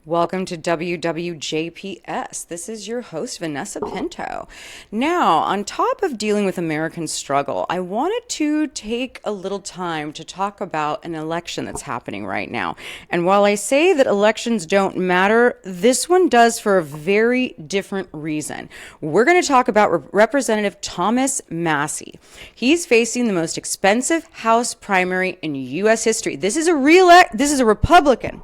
Welcome to WWJPS. This is your host, Vanessa Pinto. Now, on top of dealing with American struggle, I wanted to take a little time to talk about an election that's happening right now. And while I say that elections don't matter, this one does for a very different reason. We're going to talk about Representative Thomas Massie. He's facing the most expensive House primary in U.S. history. This is a Republican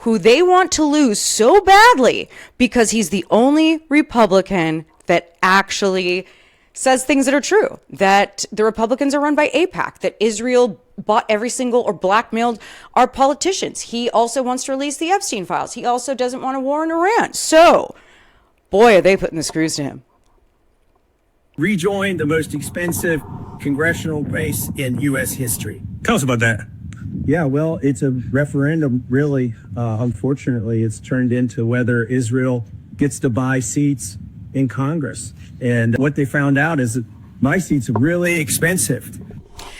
who they want to lose so badly because he's the only Republican that actually says things that are true, that the Republicans are run by AIPAC, that Israel bought every single or blackmailed our politicians. He also wants to release the Epstein files. He also doesn't want a war in Iran. So, boy, are they putting the screws to him. Rejoined the most expensive congressional race in U.S. history. Tell us about that. Yeah, well, it's a referendum, really. Unfortunately, it's turned into whether Israel gets to buy seats in Congress. And what they found out is that my seat's really expensive.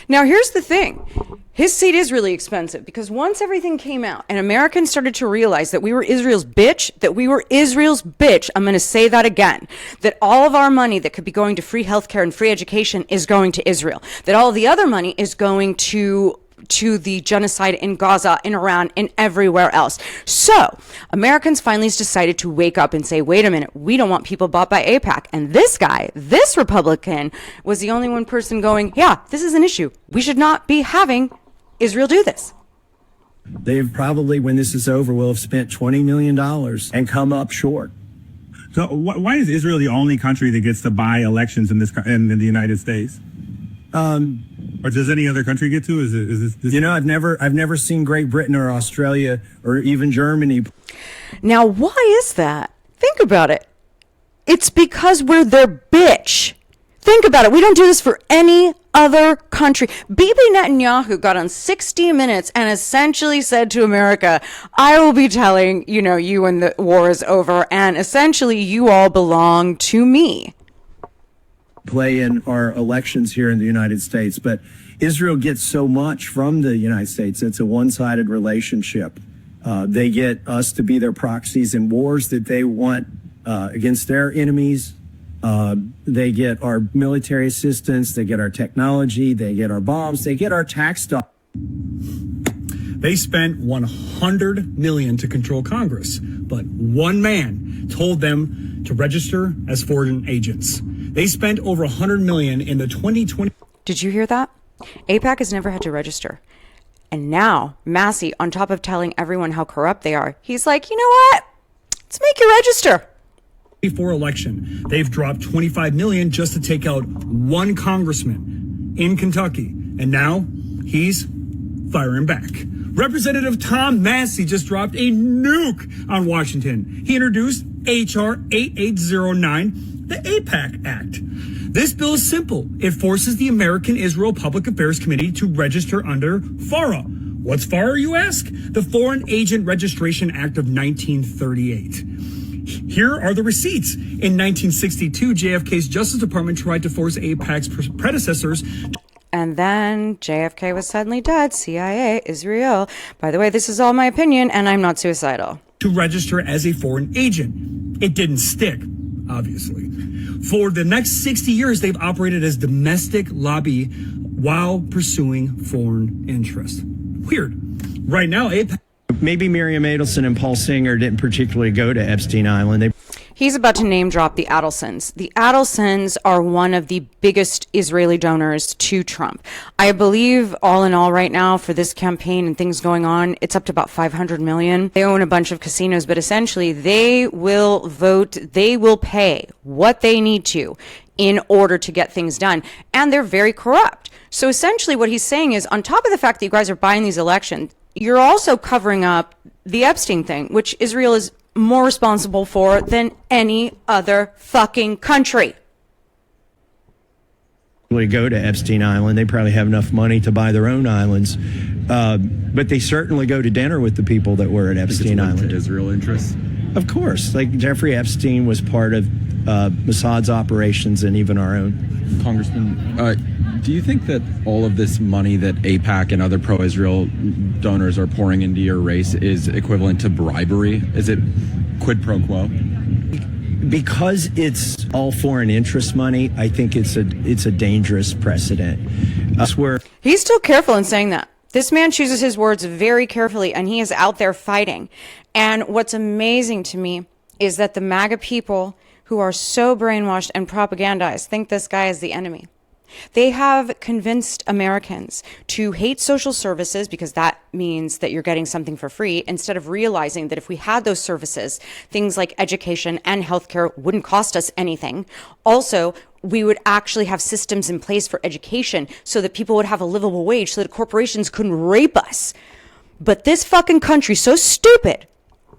Now, here's the thing. His seat is really expensive because once everything came out and Americans started to realize that we were Israel's bitch, I'm going to say that again, that all of our money that could be going to free healthcare and free education is going to Israel, that all of the other money is going to the genocide in Gaza, in Iran, and everywhere else. So Americans finally decided to wake up and say, wait a minute, we don't want people bought by AIPAC. And this guy, this Republican, was the only one person going, yeah, this is an issue. We should not be having Israel do this. They've probably, when this is over, will have spent $20 million and come up short. So why is Israel the only country that gets to buy elections in the United States? Or does any other country get to? Is this? You know, I've never seen Great Britain or Australia or even Germany. Now, why is that? Think about it. It's because we're their bitch. Think about it. We don't do this for any other country. Bibi Netanyahu got on 60 Minutes and essentially said to America, I will be telling, you when the war is over, and essentially you all belong to me. Play in our elections here in the United States, but Israel gets so much from the United States. It's a one-sided relationship. They get us to be their proxies in wars that they want against their enemies. They get our military assistance. They get our technology. They get our bombs. They get our tax dollars. They spent $100 million to control Congress, but one man told them to register as foreign agents. They spent over $100 million in the 2020. Did you hear that? AIPAC has never had to register. And now Massie, on top of telling everyone how corrupt they are, he's like, you know what? Let's make you register. Before election, they've dropped $25 million just to take out one congressman in Kentucky. And now he's firing back. Representative Tom Massie just dropped a nuke on Washington. He introduced H.R. 8809, the AIPAC Act. This bill is simple. It forces the American Israel Public Affairs Committee to register under FARA. What's FARA, you ask? The Foreign Agent Registration Act of 1938. Here are the receipts. In 1962, JFK's Justice Department tried to force AIPAC's predecessors. And then JFK was suddenly dead. CIA, Israel. By the way, this is all my opinion, and I'm not suicidal. To register as a foreign agent. It didn't stick, obviously. For the next 60 years, they've operated as domestic lobby while pursuing foreign interests. Weird. Right now, AIPAC. Maybe Miriam Adelson and Paul Singer didn't particularly go to Epstein Island. He's about to name drop the Adelsons. The Adelsons are one of the biggest Israeli donors to Trump. I believe all in all right now for this campaign and things going on, it's up to about 500 million. They own a bunch of casinos, but essentially they will vote, they will pay what they need to in order to get things done. And they're very corrupt. So essentially what he's saying is, on top of the fact that you guys are buying these elections, you're also covering up the Epstein thing, which Israel is more responsible for than any other fucking country. Go to Epstein Island. They probably have enough money to buy their own islands. But they certainly go to dinner with the people that were at Epstein Island. Israel interests? Of course. Like Jeffrey Epstein was part of Mossad's operations and even our own. Congressman, Do you think that all of this money that AIPAC and other pro-Israel donors are pouring into your race is equivalent to bribery? Is it quid pro quo? Because it's all foreign interest money, I think it's a dangerous precedent. That's where He's still careful in saying that. This man chooses his words very carefully, and he is out there fighting. And what's amazing to me is that the MAGA people who are so brainwashed and propagandized think this guy is the enemy. They have convinced Americans to hate social services because that means that you're getting something for free, instead of realizing that if we had those services, things like education and healthcare wouldn't cost us anything. Also, we would actually have systems in place for education so that people would have a livable wage, so that corporations couldn't rape us. But this fucking country's so stupid,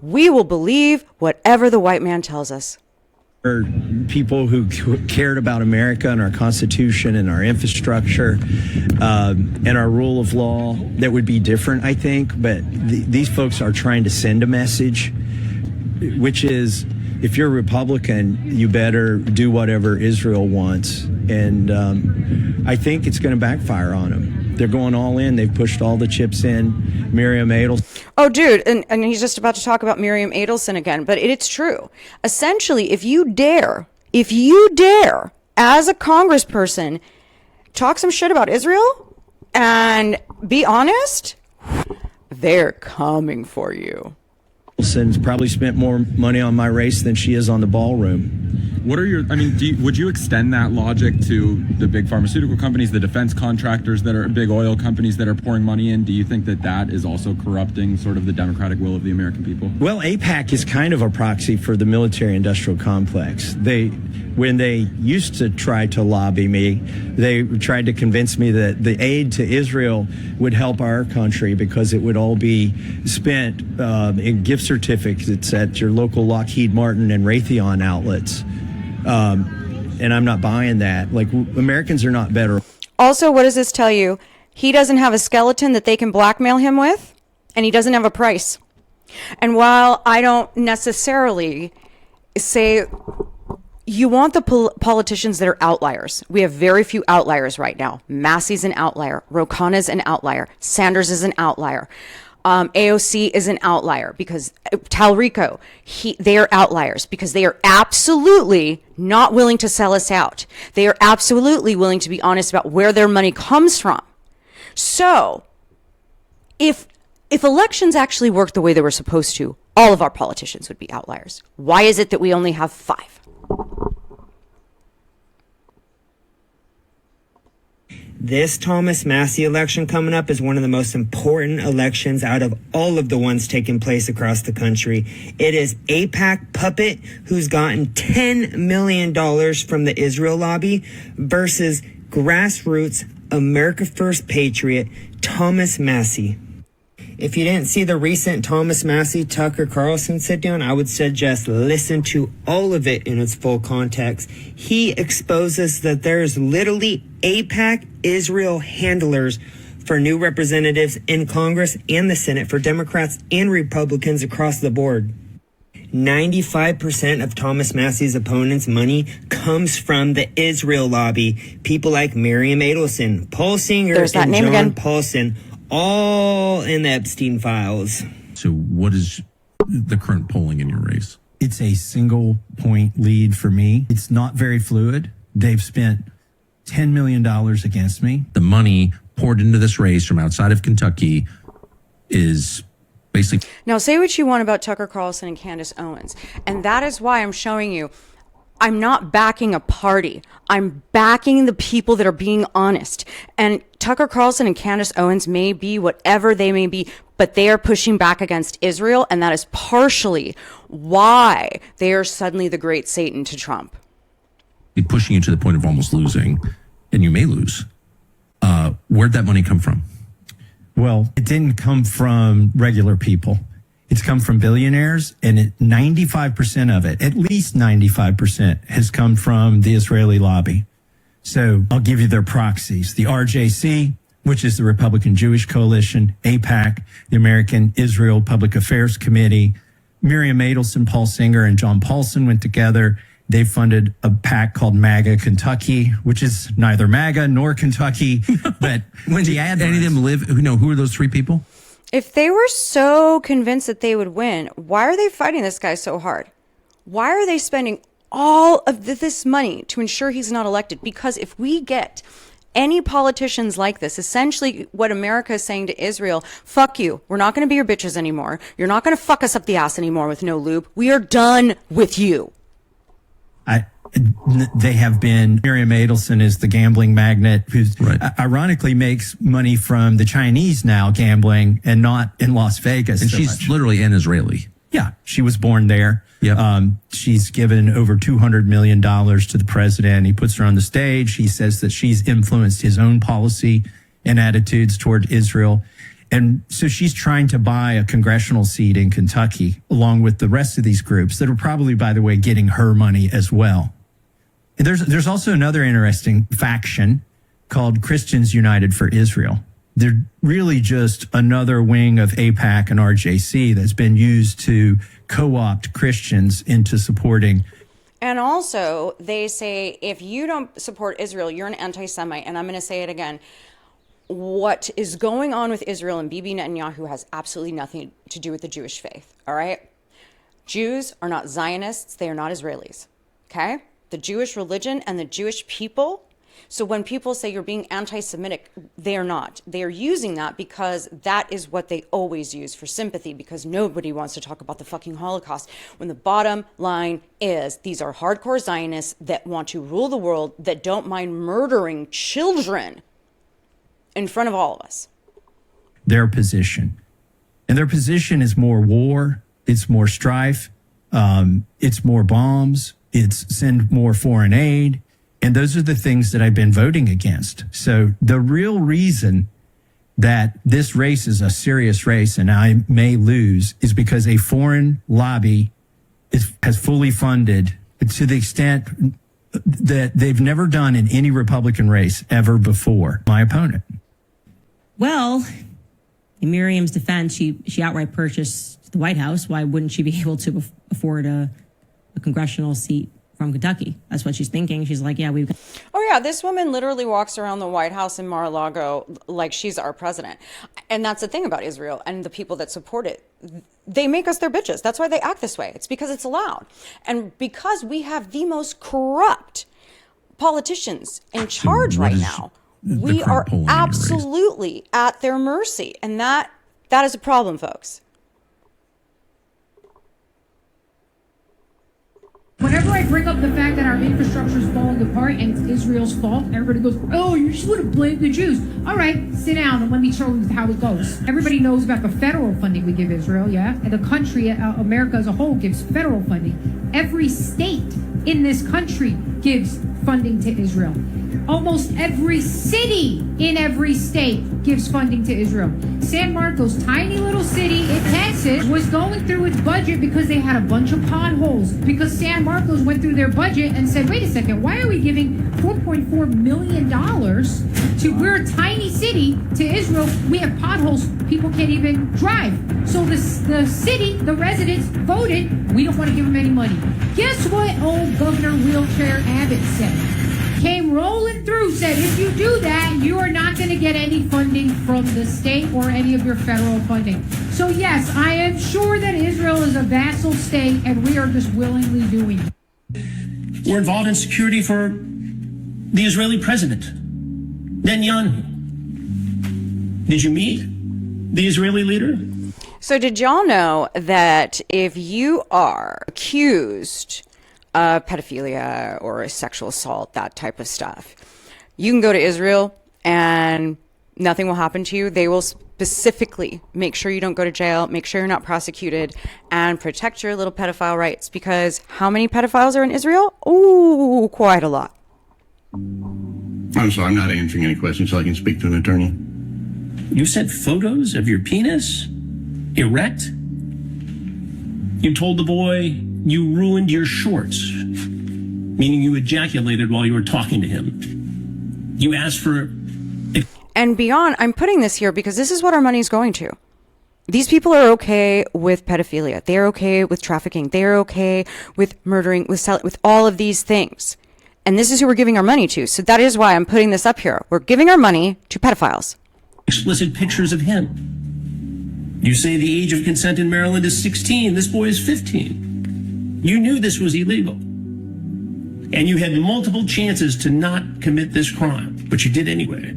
we will believe whatever the white man tells us. people who cared about America and our Constitution and our infrastructure and our rule of law that would be different, I think. But these folks are trying to send a message, which is, if you're a Republican, you better do whatever Israel wants. And I think it's going to backfire on them. They're going all in. They've pushed all the chips in. Miriam Adelson. Oh, dude, and he's just about to talk about Miriam Adelson again, but it's true. Essentially, if you dare, as a congressperson, talk some shit about Israel and be honest, they're coming for you. Adelson's probably spent more money on my race than she is on the ballroom. What are your, would you extend that logic to the big pharmaceutical companies, the defense contractors that are big oil companies that are pouring money in? Do you think that that is also corrupting sort of the democratic will of the American people? Well, AIPAC is kind of a proxy for the military-industrial complex. When they used to try to lobby me, they tried to convince me that the aid to Israel would help our country because it would all be spent in gift certificates at your local Lockheed Martin and Raytheon outlets. And I'm not buying that. Like, Americans are not better. Also, what does this tell you? He doesn't have a skeleton that they can blackmail him with, and he doesn't have a price. And while I don't necessarily say you want the politicians that are outliers, we have very few outliers right now. Massie's an outlier. Ro Khanna's an outlier. Sanders is an outlier. AOC is an outlier because Talrico, they are outliers because they are absolutely not willing to sell us out. They are absolutely willing to be honest about where their money comes from. So if elections actually worked the way they were supposed to, all of our politicians would be outliers. Why is it that we only have 5? This Thomas Massie election coming up is one of the most important elections out of all of the ones taking place across the country. It is AIPAC puppet who's gotten $10 million from the Israel lobby versus grassroots America First patriot Thomas Massie. If you didn't see the recent Thomas Massie Tucker Carlson sit down, I would suggest listen to all of it in its full context. He exposes that there's literally AIPAC Israel handlers for new representatives in Congress and the Senate for Democrats and Republicans across the board. 95% of Thomas Massie's opponents' money comes from the Israel lobby. People like Miriam Adelson, Paul Singer, and John Paulson, all in the Epstein files. So what is the current polling in your race? It's a single point lead for me. It's not very fluid. They've spent $10 million against me. The money poured into this race from outside of Kentucky is basically... Now, say what you want about Tucker Carlson and Candace Owens. And that is why I'm showing you I'm not backing a party. I'm backing the people that are being honest. And Tucker Carlson and Candace Owens may be whatever they may be, but they are pushing back against Israel, and that is partially why they are suddenly the great Satan to Trump. Pushing you to the point of almost losing, and you may lose. Where'd that money come from? Well, it didn't come from regular people. It's come from billionaires, and 95% of it, at least 95%, has come from the Israeli lobby. So I'll give you their proxies. The RJC, which is the Republican Jewish Coalition, AIPAC, the American Israel Public Affairs Committee, Miriam Adelson, Paul Singer, and John Paulson went together, They funded a PAC called MAGA Kentucky, which is neither MAGA nor Kentucky. But when Do any of them live? Who are those three people? If they were so convinced that they would win, why are they fighting this guy so hard? Why are they spending all of this money to ensure he's not elected? Because if we get any politicians like this, essentially what America is saying to Israel, fuck you. We're not going to be your bitches anymore. You're not going to fuck us up the ass anymore with no lube. We are done with you. They have been. Miriam Adelson is the gambling magnate who ironically makes money from the Chinese now gambling and not in Las Vegas. And she's literally an Israeli. Yeah, she was born there. Yep. She's given over $200 million to the president. He puts her on the stage. He says that she's influenced his own policy and attitudes toward Israel. And so she's trying to buy a congressional seat in Kentucky, along with the rest of these groups that are probably, by the way, getting her money as well. There's also another interesting faction called Christians United for Israel. They're really just another wing of AIPAC and RJC that's been used to co-opt Christians into supporting. And also, they say, if you don't support Israel, you're an anti-Semite. And I'm going to say it again. What is going on with Israel and Bibi Netanyahu has absolutely nothing to do with the Jewish faith, all right? Jews are not Zionists. They are not Israelis, okay? The Jewish religion and the Jewish people. So when people say you're being anti-Semitic, they are not. They are using that because that is what they always use for sympathy, because nobody wants to talk about the fucking Holocaust. When the bottom line is these are hardcore Zionists that want to rule the world, that don't mind murdering children in front of all of us. Their position. And their position is more war. It's more strife. It's more bombs. It's send more foreign aid. And those are the things that I've been voting against. So the real reason that this race is a serious race and I may lose is because a foreign lobby has fully funded to the extent that they've never done in any Republican race ever before my opponent. Well, in Miriam's defense, she outright purchased the White House. Why wouldn't she be able to afford a congressional seat from Kentucky? That's what she's thinking. She's like, yeah, we've... Oh, yeah, this woman literally walks around the White House in Mar-a-Lago like she's our president. And that's the thing about Israel and the people that support it. They make us their bitches. That's why they act this way. It's because it's allowed. And because we have the most corrupt politicians in charge right now, we are absolutely at their mercy. And that is a problem, folks. Whenever I bring up the fact that our infrastructure is falling apart and it's Israel's fault, everybody goes, oh, you just would have blamed the Jews. All right, sit down and let me show you how it goes. Everybody knows about the federal funding we give Israel, yeah? And the country, America as a whole, gives federal funding. Every state in this country gives funding to Israel. Almost every city in every state gives funding to Israel. San Marcos, tiny little city in Texas, was going through its budget because they had a bunch of potholes. Because San Marcos went through their budget and said, wait a second, why are we giving $4.4 million to, we're a tiny city, to Israel? We have potholes, people can't even drive. So the city, the residents voted, we don't want to give them any money. Guess what old Governor Wheelchair Abbott said? Came rolling through, said, if you do that, you are not going to get any funding from the state or any of your federal funding. So yes, I am sure that Israel is a vassal state and we are just willingly doing it. We're involved in security for the Israeli president, Netanyahu. Did you meet the Israeli leader? So did y'all know that if you are accused pedophilia or sexual assault, that type of stuff, you can go to Israel and nothing will happen to you. They will specifically make sure you don't go to jail, make sure you're not prosecuted, and protect your little pedophile rights. Because how many pedophiles are in Israel? Ooh, quite a lot. I'm sorry, I'm not answering any questions, so I can speak to an attorney. You sent photos of your penis erect? You told the boy you ruined your shorts, meaning you ejaculated while you were talking to him. You asked for... And beyond, I'm putting this here because this is what our money's going to. These people are okay with pedophilia. They're okay with trafficking. They're okay with murdering, with selling, with all of these things. And this is who we're giving our money to. So that is why I'm putting this up here. We're giving our money to pedophiles. Explicit pictures of him. You say the age of consent in Maryland is 16. This boy is 15. You knew this was illegal. And you had multiple chances to not commit this crime, but you did anyway.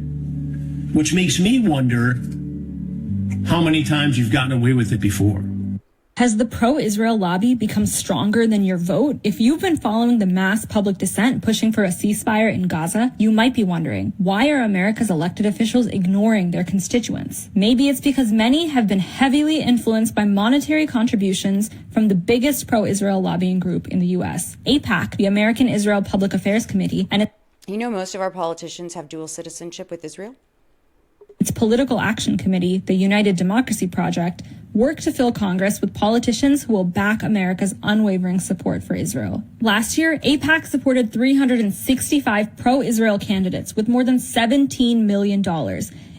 Which makes me wonder how many times you've gotten away with it before. Has the pro-Israel lobby become stronger than your vote? If you've been following the mass public dissent pushing for a ceasefire in Gaza, you might be wondering, why are America's elected officials ignoring their constituents? Maybe it's because many have been heavily influenced by monetary contributions from the biggest pro-Israel lobbying group in the U.S., AIPAC, the American Israel Public Affairs Committee, and you know most of our politicians have dual citizenship with Israel? its political action committee, the United Democracy Project, work to fill Congress with politicians who will back America's unwavering support for Israel. Last year, AIPAC supported 365 pro-Israel candidates with more than $17 million,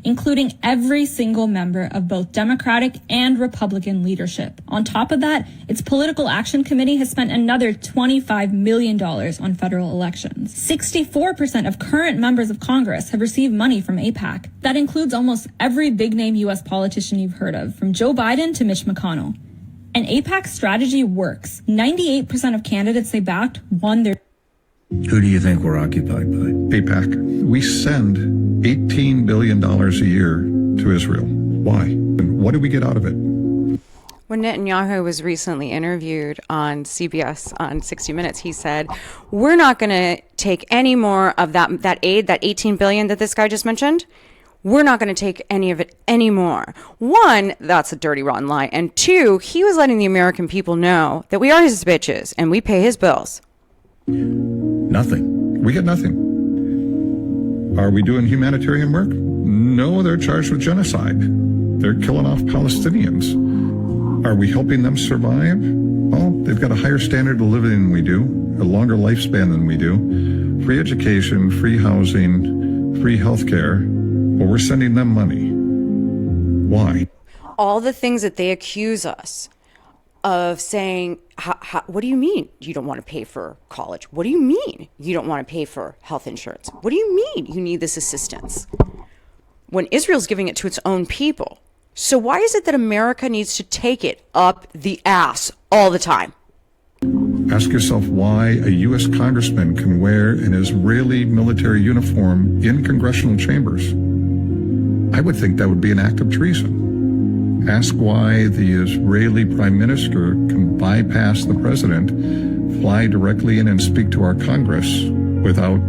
including every single member of both Democratic and Republican leadership. On top of that, its political action committee has spent another $25 million on federal elections. 64% of current members of Congress have received money from AIPAC. That includes almost every big-name U.S. politician you've heard of, from Joe Biden to Mitch McConnell. And AIPAC's strategy works. 98% of candidates they backed won their... Who do you think we're occupied by? AIPAC. We send $18 billion a year to Israel. Why? And what do we get out of it? When Netanyahu was recently interviewed on CBS on 60 Minutes, he said, we're not going to take any more of that aid, that $18 billion that this guy just mentioned. We're not going to take any of it anymore. One, that's a dirty, rotten lie. And two, he was letting the American people know that we are his bitches and we pay his bills. Nothing. We get nothing. Are we doing humanitarian work? No, they're charged with genocide. They're killing off Palestinians. Are we helping them survive? Well, they've got a higher standard of living than we do, a longer lifespan than we do, free education, free housing, free health care. Well, we're sending them money. Why? All the things that they accuse us of saying, what do you mean you don't want to pay for college? What do you mean you don't want to pay for health insurance? What do you mean you need this assistance? When Israel's giving it to its own people. So why is it that America needs to take it up the ass all the time? Ask yourself why a U.S. congressman can wear an Israeli military uniform in congressional chambers. I would think that would be an act of treason. Ask why the Israeli prime minister can bypass the president, fly directly in and speak to our Congress without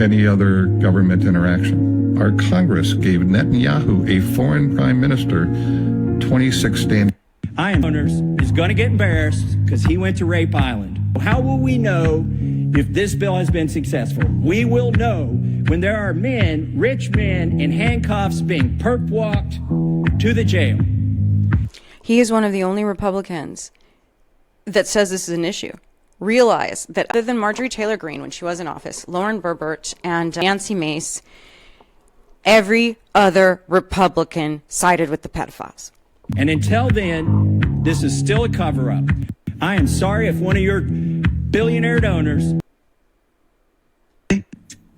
any other government interaction. Our Congress gave Netanyahu, a foreign prime minister, 26 standing. Owners is going to get embarrassed because he went to Rape Island. How will we know if this bill has been successful? We will know when there are men, rich men, in handcuffs being perp walked to the jail. He is one of the only Republicans that says this is an issue. Realize that other than Marjorie Taylor Greene when she was in office, Lauren Boebert, and Nancy Mace, every other Republican sided with the pedophiles. And until then, this is still a cover-up. I am sorry if one of your billionaire donors...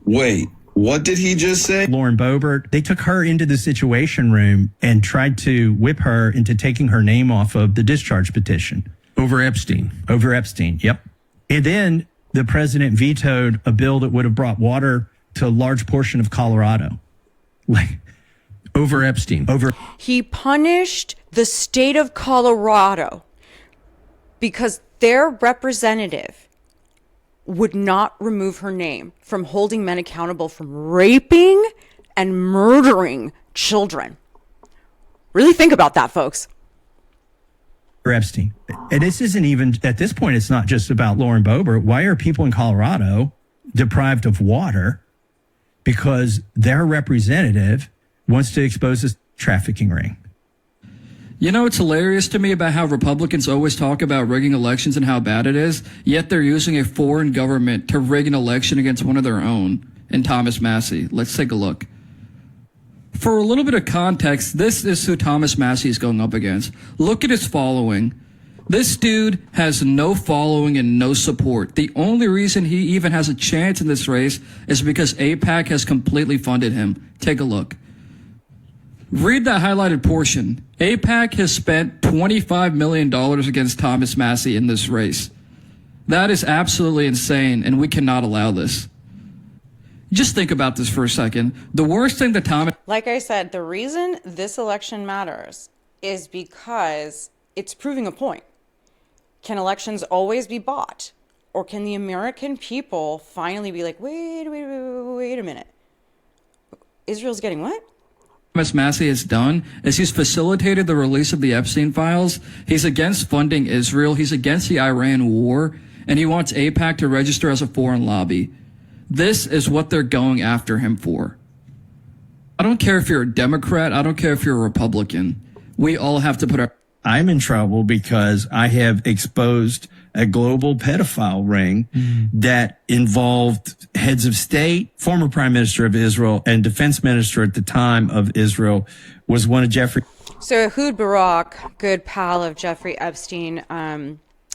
Wait, what did he just say? Lauren Boebert, they took her into the Situation Room and tried to whip her into taking her name off of the discharge petition. Over Epstein. Over Epstein, yep. And then the president vetoed a bill that would have brought water to a large portion of Colorado. Like, over Epstein. He punished the state of Colorado because their representative would not remove her name from holding men accountable from raping and murdering children. Really think about that, folks. Epstein. And this isn't even, at this point, it's not just about Lauren Boebert. Why are people in Colorado deprived of water? Because their representative wants to expose this trafficking ring. You know, it's hilarious to me about how Republicans always talk about rigging elections and how bad it is, yet they're using a foreign government to rig an election against one of their own, in Thomas Massie. Let's take a look. For a little bit of context, this is who Thomas Massie is going up against. Look at his following. This dude has no following and no support. The only reason he even has a chance in this race is because AIPAC has completely funded him. Take a look. Read that highlighted portion. AIPAC has spent $25 million against Thomas Massie in this race. That is absolutely insane, and we cannot allow this. Just think about this for a second. The worst thing that Thomas... Like I said, the reason this election matters is because it's proving a point. Can elections always be bought? Or can the American people finally be like, wait a minute. Israel's getting what? Thomas Massie has done is he's facilitated the release of the Epstein files. He's against funding Israel. He's against the Iran war. And he wants AIPAC to register as a foreign lobby. This is what they're going after him for. I don't care if you're a Democrat. I don't care if you're a Republican. We all have to put our... I'm in trouble because I have exposed a global pedophile ring that involved heads of state, former prime minister of Israel, and defense minister at the time of Israel was one of Jeffrey. So Ehud Barak, good pal of Jeffrey Epstein,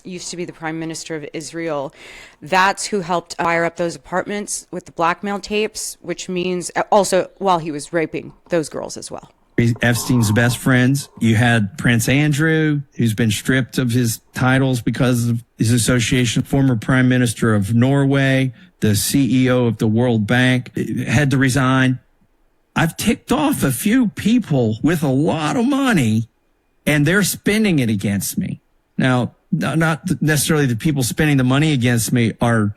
used to be the prime minister of Israel. That's who helped fire up those apartments with the blackmail tapes, which means also while he was raping those girls as well. Epstein's best friends. You had Prince Andrew, who's been stripped of his titles because of his association, former prime minister of Norway, the CEO of the World Bank, had to resign. I've ticked off a few people with a lot of money, and they're spending it against me. Now, not necessarily the people spending the money against me are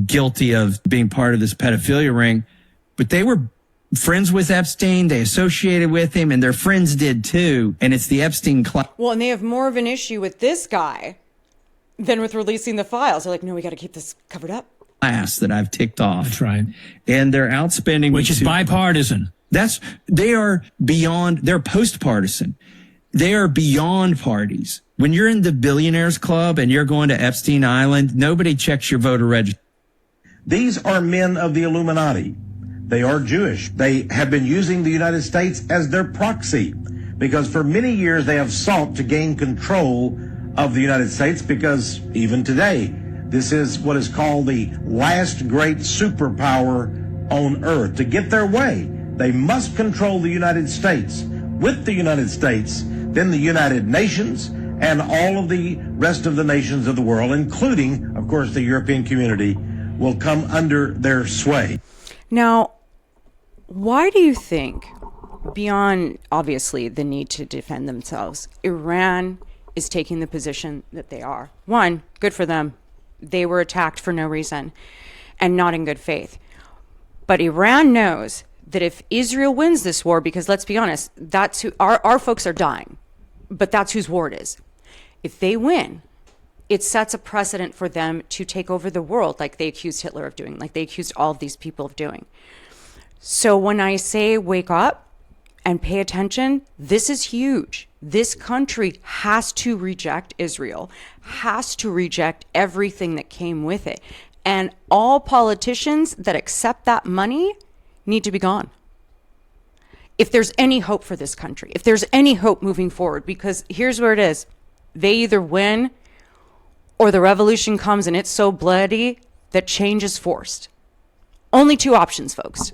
guilty of being part of this pedophilia ring, but they were friends with Epstein, they associated with him, and their friends did too. And it's the Epstein class. Well, and they have more of an issue with this guy than with releasing the files. They're like, no, we got to keep this covered up. That I've ticked off. That's right. And they're outspending. Which is bipartisan. They are beyond, they're post-partisan. They are beyond parties. When you're in the billionaires club and you're going to Epstein Island, nobody checks your voter register. These are men of the Illuminati. They are Jewish. They have been using the United States as their proxy because for many years they have sought to gain control of the United States because even today, this is what is called the last great superpower on earth. To get their way, they must control the United States. With the United States, then the United Nations and all of the rest of the nations of the world, including, of course, the European community, will come under their sway. Now, why do you think, beyond obviously the need to defend themselves, Iran is taking the position that they are? One, good for them. They were attacked for no reason and not in good faith. But Iran knows that if Israel wins this war, because let's be honest, that's who our folks are dying, but that's whose war it is. If they win, it sets a precedent for them to take over the world like they accused Hitler of doing, like they accused all of these people of doing. So when I say wake up and pay attention, this is huge. This country has to reject Israel, has to reject everything that came with it. And all politicians that accept that money need to be gone. If there's any hope for this country, if there's any hope moving forward, because here's where it is. They either win or the revolution comes and it's so bloody that change is forced. Only two options, folks.